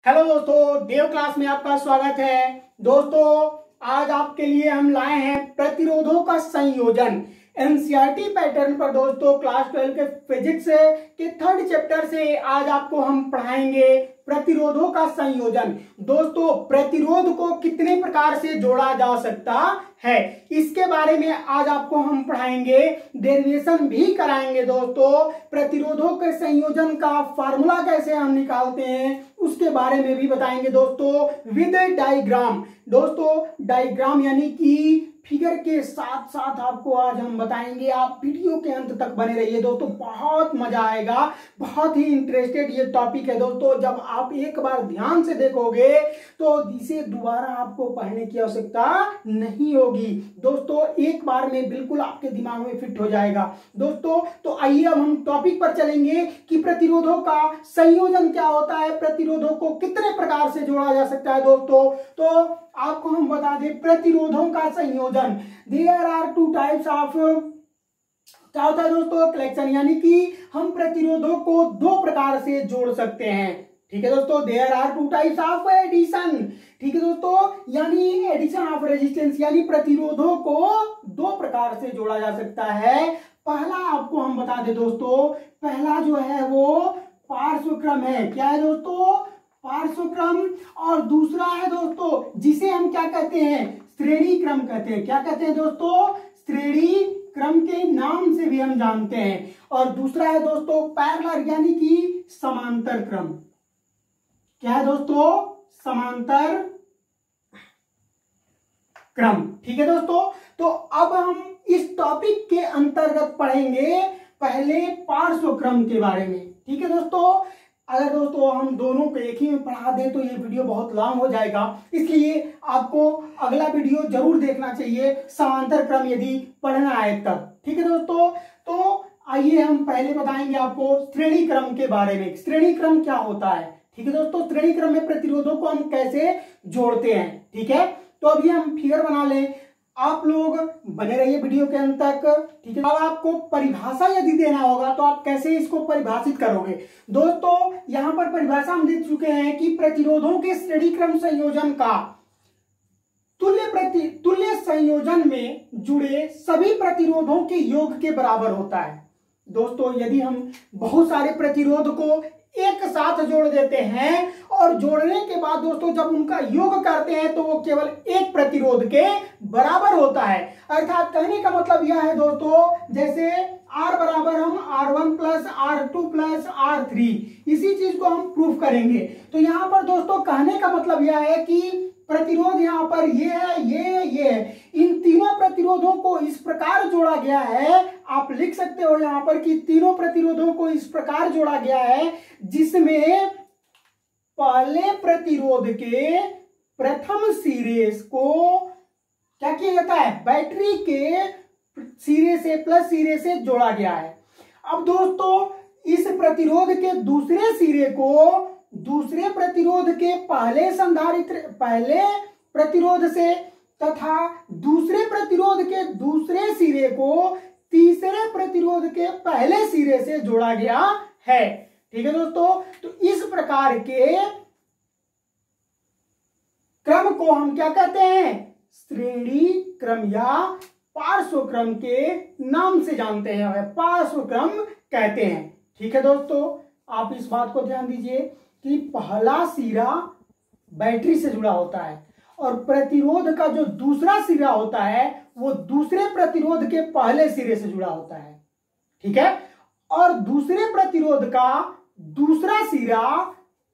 Hello दोस्तों, देव class में आपका स्वागत है। दोस्तों, आज आपके लिए हम लाए हैं प्रतिरोधों का संयोजन एनसीईआरटी पैटर्न पर। दोस्तों, क्लास 12 के फिजिक्स के थर्ड चैप्टर से आज आपको हम पढ़ाएंगे प्रतिरोधों का संयोजन। दोस्तों, प्रतिरोध को कितने प्रकार से जोड़ा जा सकता है, इसके बारे में आज आपको हम पढ़ाएंगे, डेरिवेशन भी कराएंगे। दोस्तों, प्रतिरोधों के संयोजन का फार्मूला कैसे हम निकालते हैं उसके बारे में भी बताएंगे दोस्तों, विद डायग्राम। दोस्तों, डायग्राम यानी कि फिगर के साथ साथ आपको आज हम बताएंगे। आप वीडियो के अंत तक बने रहिए दोस्तों, बहुत मजा आएगा। बहुत ही इंटरेस्टेड ये टॉपिक है दोस्तों। जब आप एक बार ध्यान से देखोगे तो इसे दोबारा आपको पढ़ने की आवश्यकता नहीं होगी दोस्तों, एक बार में बिल्कुल आपके दिमाग में फिट हो जाएगा दोस्तों। तो आइए अब हम टॉपिक पर चलेंगे कि प्रतिरोधों का संयोजन क्या होता है, प्रतिरोधों को कितने प्रकार से जोड़ा जा सकता है। दोस्तों, तो आपको हम बता दें प्रतिरोधों का संयोजन, there are two types of, क्या होता है दोस्तों, कलेक्शन, यानी कि हम प्रतिरोधों को दो प्रकार से जोड़ सकते हैं। ठीक है दोस्तों, there are two types of addition. ठीक है दोस्तों, यानी एडिशन ऑफ रेजिस्टेंस, यानी प्रतिरोधों को दो प्रकार से जोड़ा जा सकता है। पहला आपको हम बता दें दोस्तों, पहला जो है वो पार्श्वक्रम है। क्या है दोस्तों? पार्श्वक्रम। और दूसरा है दोस्तों जिसे हम क्या कहते हैं, श्रेणी क्रम कहते हैं। क्या कहते हैं दोस्तों? श्रेणी क्रम के नाम से भी हम जानते हैं। और दूसरा है दोस्तों पैरेलल, यानी कि समांतर क्रम। क्या है दोस्तों? समांतर क्रम। ठीक है दोस्तों, तो अब हम इस टॉपिक के अंतर्गत पढ़ेंगे पहले पार्श्वक्रम के बारे में। ठीक है दोस्तों, अगर दोस्तों हम दोनों को एक ही में पढ़ा दें तो ये वीडियो बहुत लॉन्ग हो जाएगा, इसलिए आपको अगला वीडियो जरूर देखना चाहिए समांतर क्रम यदि पढ़ना है तब। ठीक है दोस्तों, तो आइए हम पहले बताएंगे आपको श्रेणी क्रम के बारे में। श्रेणी क्रम क्या होता है? ठीक है दोस्तों, श्रेणी क्रम में प्रतिरोधों को हम कैसे जोड़ते हैं। ठीक है, तो अभी हम फिगर बना लें, आप लोग बने रहिए वीडियो के अंत तक। ठीक है, अब आपको परिभाषा यदि देना होगा तो आप कैसे इसको परिभाषित करोगे। दोस्तों, यहां पर परिभाषा हम देख चुके हैं कि प्रतिरोधों के श्रेणी क्रम संयोजन का तुल्य संयोजन में जुड़े सभी प्रतिरोधों के योग के बराबर होता है। दोस्तों, यदि हम बहुत सारे प्रतिरोध को एक साथ जोड़ देते हैं और जोड़ने के बाद दोस्तों जब उनका योग करते हैं तो वो केवल एक प्रतिरोध के बराबर होता है। अर्थात कहने का मतलब यह है दोस्तों, जैसे R बराबर हम R1 plus R2 plus R3, इसी चीज को हम प्रूफ करेंगे। तो यहां पर दोस्तों कहने का मतलब यह है कि प्रतिरोध यहाँ पर ये है, ये है, इन तीनों प्रतिरोधों को इस प्रकार जोड़ा गया है। आप लिख सकते हो यहाँ पर कि तीनों प्रतिरोधों को इस प्रकार जोड़ा गया है जिसमें पहले प्रतिरोध के प्रथम सिरे को क्या किया जाता है, बैटरी के सिरे से प्लस सिरे से जोड़ा गया है। अब दोस्तों इस प्रतिरोध के दूसरे सिरे को दूसरे प्रतिरोध के पहले प्रतिरोध से तथा दूसरे प्रतिरोध के दूसरे सिरे को तीसरे प्रतिरोध के पहले सिरे से जोड़ा गया है। ठीक है दोस्तों, तो इस प्रकार के क्रम को हम क्या कहते हैं, श्रेणी क्रम या पार्श्वक्रम के नाम से जानते हैं, पार्श्वक्रम कहते हैं। ठीक है दोस्तों, आप इस बात को ध्यान दीजिए कि पहला सिरा बैटरी से जुड़ा होता है और प्रतिरोध का जो दूसरा सिरा होता है वो दूसरे प्रतिरोध के पहले सिरे से जुड़ा होता है। ठीक है, और दूसरे प्रतिरोध का दूसरा सिरा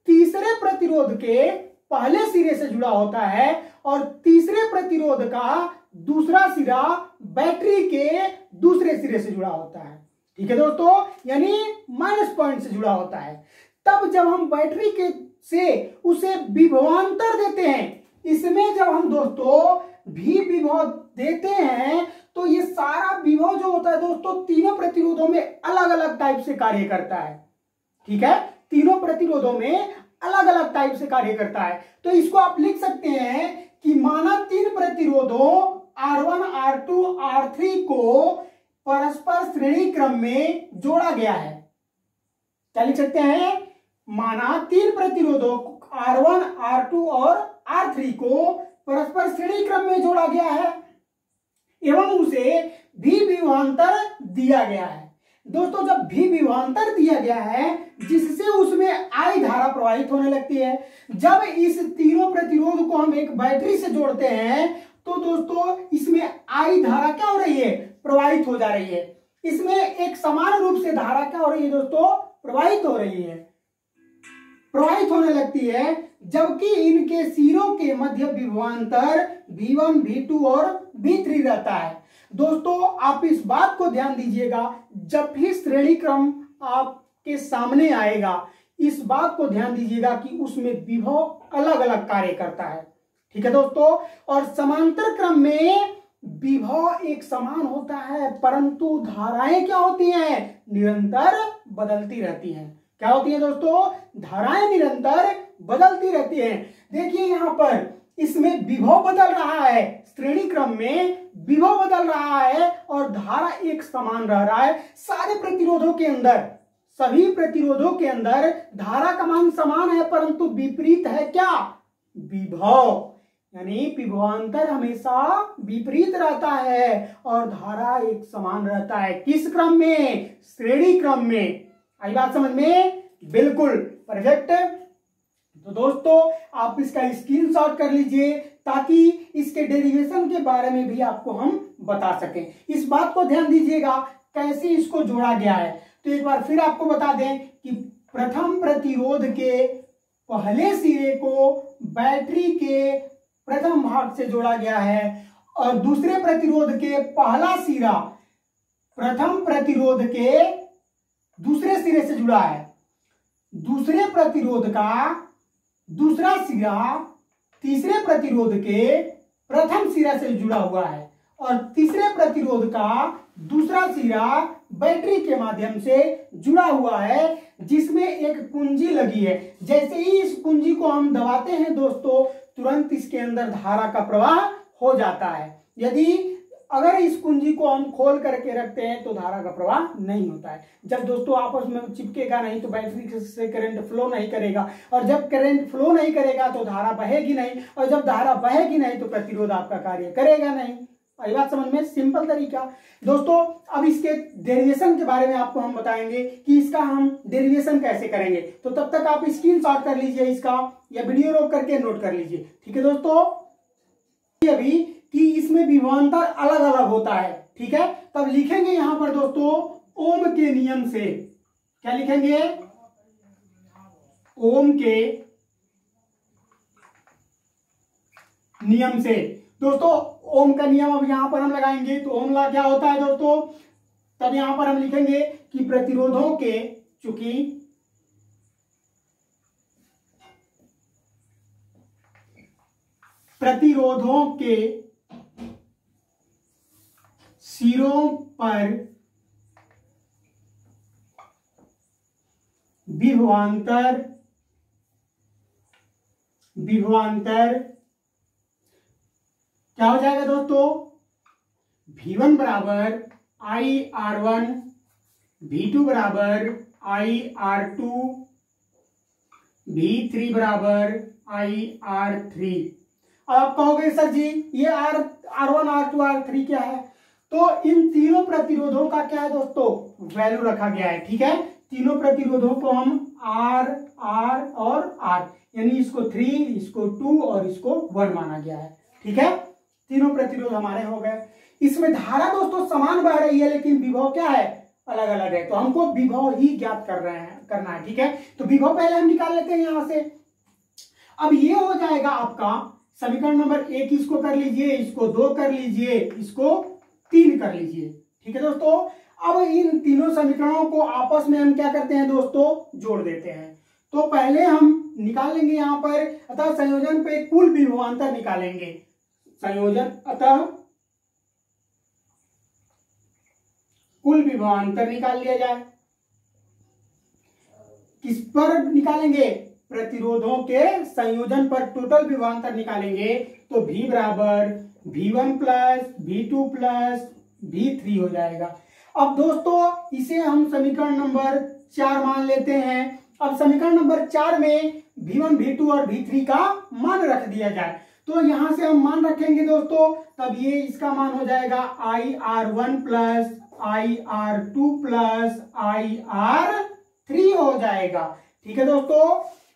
तीसरे प्रतिरोध के पहले सिरे से जुड़ा होता है और तीसरे प्रतिरोध का दूसरा सिरा बैटरी के दूसरे सिरे से जुड़ा होता है। ठीक है दोस्तों, यानी माइनस पॉइंट से जुड़ा होता है। तब जब हम बैटरी के से उसे विभवांतर देते हैं, इसमें जब हम दोस्तों भी विभव देते हैं तो ये सारा विभव जो होता है दोस्तों तीनों प्रतिरोधों में अलग अलग टाइप से कार्य करता है। ठीक है, तीनों प्रतिरोधों में अलग अलग टाइप से कार्य करता है। तो इसको आप लिख सकते हैं कि माना तीन प्रतिरोधों R1, R2, R3 को परस्पर श्रेणी क्रम में जोड़ा गया है। क्या लिख सकते हैं, माना तीन प्रतिरोधों R1, R2 और R3 को परस्पर श्रेणी क्रम में जोड़ा गया है एवं उसे भी विभवांतर दिया गया है। दोस्तों जब भी विभवांतर दिया गया है जिससे उसमें I धारा प्रवाहित होने लगती है, जब इस तीनों प्रतिरोध को हम एक बैटरी से जोड़ते हैं तो दोस्तों इसमें I धारा क्या हो रही है, प्रवाहित हो जा रही है। इसमें एक समान रूप से धारा क्या हो रही है दोस्तों, प्रवाहित हो रही है, प्रवाहित होने लगती है, जबकि इनके सिरों के मध्य विभवांतर V1, V2 और V3 रहता है। दोस्तों आप इस बात को ध्यान दीजिएगा, जब भी श्रेणी क्रम आपके सामने आएगा इस बात को ध्यान दीजिएगा कि उसमें विभव अलग अलग कार्य करता है। ठीक है दोस्तों, और समांतर क्रम में विभव एक समान होता है परंतु धाराएं क्या होती हैं, निरंतर बदलती रहती हैं। क्या होती है दोस्तों, धाराएं निरंतर बदलती रहती हैं। देखिए यहां पर इसमें विभव बदल रहा है, श्रेणी क्रम में विभव बदल रहा है और धारा एक समान रह रहा है। सारे प्रतिरोधों के अंदर, सभी प्रतिरोधों के अंदर धारा का मान समान है परंतु विपरीत है क्या, विभव, यानी विभवांतर हमेशा विपरीत रहता है और धारा एक समान रहता है। किस क्रम में, श्रेणी क्रम में। आई बात समझ में, बिल्कुल परफेक्ट। तो दोस्तों आप इसका स्क्रीनशॉट कर लीजिए ताकि इसके डेरिवेशन के बारे में भी आपको हम बता सकें। इस बात को ध्यान दीजिएगा कैसे इसको जोड़ा गया है। तो एक बार फिर आपको बता दें कि प्रथम प्रतिरोध के पहले सिरे को बैटरी के प्रथम भाग से जोड़ा गया है और दूसरे प्रतिरोध के पहला सिरा प्रथम प्रतिरोध के दूसरे सिरे से जुड़ा है। दूसरे प्रतिरोध का दूसरा सिरा तीसरे प्रतिरोध के प्रथम सिरा से जुड़ा हुआ है और तीसरे प्रतिरोध का दूसरा सिरा बैटरी के माध्यम से जुड़ा हुआ है जिसमें एक कुंजी लगी है। जैसे ही इस कुंजी को हम दबाते हैं दोस्तों तुरंत इसके अंदर धारा का प्रवाह हो जाता है। यदि अगर इस कुंजी को हम खोल करके रखते हैं तो धारा का प्रवाह नहीं होता है। जब दोस्तों आपस में चिपकेगा नहीं तो बैटरी से करंट फ्लो नहीं करेगा और जब करंट फ्लो नहीं करेगा तो धारा बहेगी नहीं और जब धारा बहेगी नहीं तो प्रतिरोध आपका कार्य करेगा नहीं। ये बात समझ में, सिंपल तरीका। दोस्तों अब इसके डेरिवेशन के बारे में आपको हम बताएंगे कि इसका हम डेरिवेशन कैसे करेंगे। तो तब तक आप स्क्रीनशॉट कर लीजिए इसका या वीडियो रोक करके नोट कर लीजिए। ठीक है दोस्तों, अभी कि इसमें विभवांतर अलग अलग होता है। ठीक है, तब लिखेंगे यहां पर दोस्तों ओम के नियम से। क्या लिखेंगे, ओम के नियम से। दोस्तों ओम का नियम अब यहां पर हम लगाएंगे तो ओम ला क्या होता है दोस्तों, तब यहां पर हम लिखेंगे कि प्रतिरोधों के, चूंकि प्रतिरोधों के सिरों पर विभवांतर क्या हो जाएगा दोस्तों, V1 बराबर IR1, V2 बराबर IR2, V3 बराबर IR3। अब आप कहोगे सर जी ये R1, R2, R3 क्या है, तो इन तीनों प्रतिरोधों का क्या है दोस्तों, वैल्यू रखा गया है। ठीक है, तीनों प्रतिरोधों को हम R, R और R, यानी इसको 3, इसको 2 और इसको 1 माना गया है। ठीक है, तीनों प्रतिरोध हमारे हो गए। इसमें धारा दोस्तों समान बह रही है लेकिन विभव क्या है, अलग अलग है। तो हमको विभव ही ज्ञात करना है। ठीक है, तो विभव पहले हम निकाल लेते हैं यहां से। अब ये हो जाएगा आपका समीकरण नंबर 1, इसको कर लीजिए, इसको 2 कर लीजिए, इसको 3 कर लीजिए। ठीक है दोस्तों, अब इन तीनों समीकरणों को आपस में हम क्या करते हैं दोस्तों, जोड़ देते हैं। तो पहले हम निकाल लेंगे यहां पर, अतः संयोजन पे कुल विभवांतर निकालेंगे। संयोजन अतः कुल विभवांतर निकाल लिया जाए। किस पर निकालेंगे, प्रतिरोधों के संयोजन पर टोटल विभवांतर निकालेंगे। तो V बराबर V1 plus V2 plus V3 हो जाएगा। अब दोस्तों इसे हम समीकरण नंबर 4 मान लेते हैं। अब समीकरण नंबर 4 में V1 V2 और V3 का मान रख दिया जाए। तो यहां से हम मान रखेंगे दोस्तों, तब ये इसका मान हो जाएगा IR1 plus IR2 plus IR3 हो जाएगा। ठीक है दोस्तों।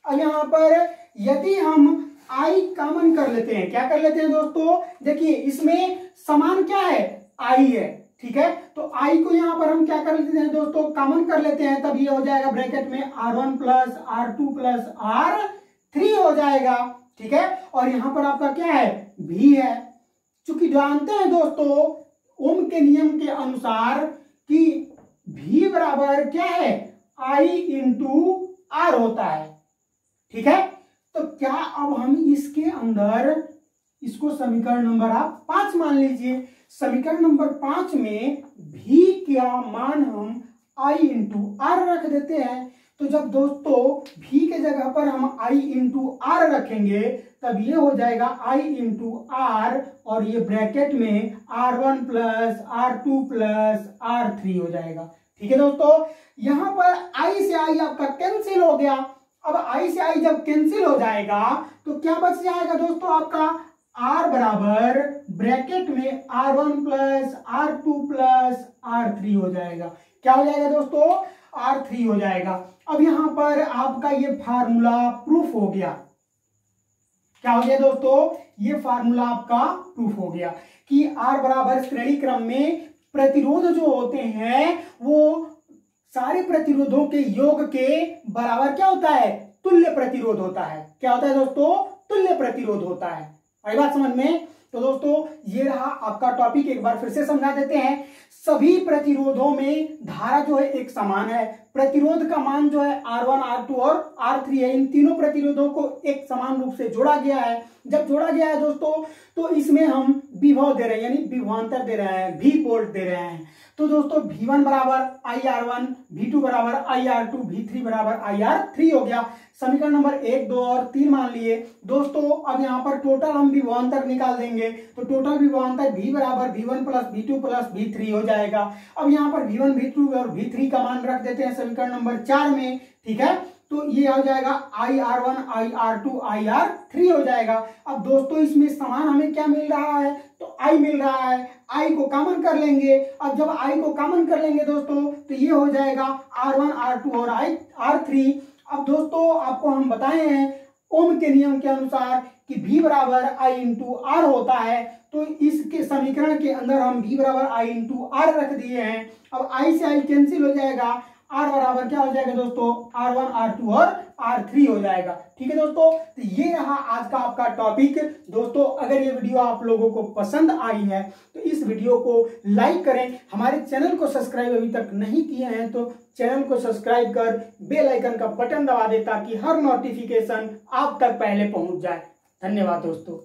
अब यहां पर यदि हम I कॉमन कर लेते हैं, क्या कर लेते हैं दोस्तों, देखिए इसमें समान क्या है, I है। ठीक है, तो I को यहां पर हम क्या कर लेते हैं दोस्तों, कॉमन कर लेते हैं, तब ये हो जाएगा ब्रैकेट में R1 plus R2 plus R3 हो जाएगा। ठीक है, और यहां पर आपका क्या है, V है। चूंकि जानते हैं दोस्तों ओम के नियम के अनुसार कि V बराबर क्या है, I इंटू R होता है। ठीक है, तो क्या अब हम इसके अंदर इसको समीकरण नंबर आप 5 मान लीजिए। समीकरण नंबर 5 में V का मान हम I इंटू R रख देते हैं। तो जब दोस्तों V के जगह पर हम I इंटू R रखेंगे तब ये हो जाएगा I इंटू R और ये ब्रैकेट में R1 plus R2 plus R3 हो जाएगा। ठीक है दोस्तों, यहां पर I से I आपका कैंसिल हो गया। अब I से I जब कैंसिल हो जाएगा तो क्या बच जाएगा दोस्तों, आपका R बराबर ब्रैकेट में R1 plus R2 plus R3 हो जाएगा। क्या हो जाएगा दोस्तों, R3 हो जाएगा। अब यहां पर आपका ये फार्मूला प्रूफ हो गया। क्या हो गया दोस्तों, ये फार्मूला आपका प्रूफ हो गया कि R बराबर श्रेणी क्रम में प्रतिरोध जो होते हैं वो सारे प्रतिरोधों के योग के बराबर क्या होता है, तुल्य प्रतिरोध होता है। क्या होता है दोस्तों, तुल्य प्रतिरोध होता है। आई बात समझ में। तो दोस्तों ये रहा आपका टॉपिक, एक बार फिर से समझा देते हैं। सभी प्रतिरोधों में धारा जो है एक समान है। प्रतिरोध का मान जो है R1 R2 और R3 है। इन तीनों प्रतिरोधों को एक समान रूप से जोड़ा गया है। जब जोड़ा गया है दोस्तों तो इसमें हम विभव दे रहे हैं, यानी विभवांतर दे रहे हैं, V वोल्ट दे रहे हैं। तो दोस्तों V1 बराबर IR1, V2 बराबर IR2, V3 बराबर IR3 हो गया। समीकरण नंबर 1, 2 और 3 मान लिए दोस्तों। अब यहाँ पर टोटल हम विभवांतर निकाल देंगे, तो टोटल विभवांतर V बराबर V1 plus V2 plus V3 हो जाएगा। अब यहाँ पर V1 V2 और V3 का मान रख देते हैं समीकरण नंबर 4 में। ठीक है, तो ये हो जाएगा IR1 IR2 IR3 हो जाएगा। अब दोस्तों इसमें समान हमें क्या मिल रहा है, तो I मिल रहा है। I को कॉमन कर लेंगे। अब जब I को कॉमन कर लेंगे दोस्तों तो ये हो जाएगा R1 R2 और R3। अब दोस्तों आपको हम बताए हैं ओम के नियम के अनुसार कि V बराबर I इंटू R होता है। तो इसके समीकरण के अंदर हम V बराबर I इंटू R रख दिए हैं। अब I से I कैंसिल हो जाएगा, R बराबर क्या हो जाएगा दोस्तों, R1 R2 और R3 हो जाएगा। ठीक है दोस्तों, तो ये रहा आज का आपका टॉपिक। दोस्तों अगर ये वीडियो आप लोगों को पसंद आई है तो इस वीडियो को लाइक करें। हमारे चैनल को सब्सक्राइब अभी तक नहीं किए हैं तो चैनल को सब्सक्राइब कर बेल आइकन का बटन दबा दें ताकि हर नोटिफिकेशन आप तक पहले पहुंच जाए। धन्यवाद दोस्तों।